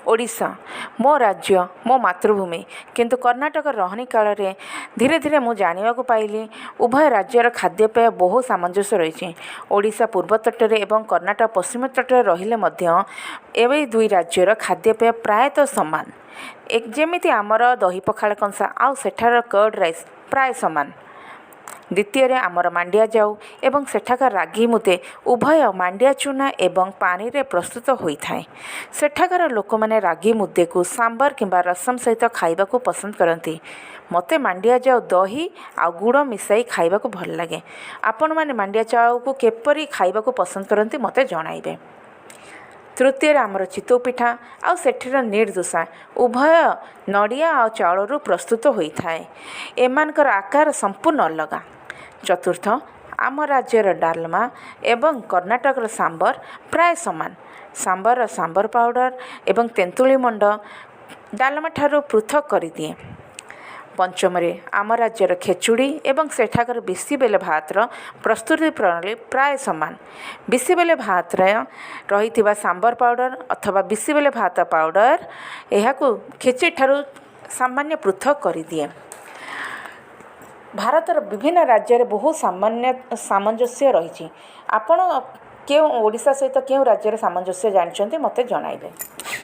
ओडिशा मो राज्य मो मातृभूमि किंतु कर्नाटक रहणी काल रे धीरे धीरे मु जानिबा को पाइली उभय राज्यर खाद्यपेय बहु सामंजस्य रही। ओडिशा पूर्व तटरे एवं कर्नाटक पश्चिम तटरे रहिले मध्य एवं दुई राज्यर खाद्यपेय प्रायतः सामान। एक जेमिति आमर दही पखाळ कंसा आउ सेठार कर्ड राइस प्राय सामान। द्वितीय आमर मांडिया जाऊ एवं सेठाकार रागी मुदे उभय मांडिया चूना एवं पानी रे प्रस्तुत होता है। सेठाकार लोक मैंने रागी मुदे को सांबर किंबा रसम सहित खाइबा को पसंद करती। मते मांडिया जाऊ दही आ गुड़ मिसाई खाइबा को भल लगे। आपण माने मांडिया जाऊ को केपरी खाइबा को पसंद करती मते जणाइबे। तृतीय आमर चितौ पिठा आउ सेठर नीर दोसा उभय नड़िया आ चाउल प्रस्तुत होता है। एमानकर आकार संपूर्ण अलग। चतुर्थ आम राज्यर डालमा एवं कर्नाटक सांबर प्राय सामान। सांबर सांबर पाउडर एवं तेंतुली मंड डालमा ठारू पृथक कर दिए। पंचम आम राज्यर खेचुड़ी एवं सेठाकर बिसिबेले भातर प्रस्तुति प्रणाली प्राय सामान। बिसिबेले भात रही सांबर पाउडर अथवा बिसिबेले भात पाउडर यह खेचुड़ी ठारू सामान्य पृथक कर दिए। भारतर विभिन्न राज्य बहु सामंजस्य रही। आपण क्यों ओडिशा सहित क्यों राज्य सामंजस्य जानते मते जणाइबे।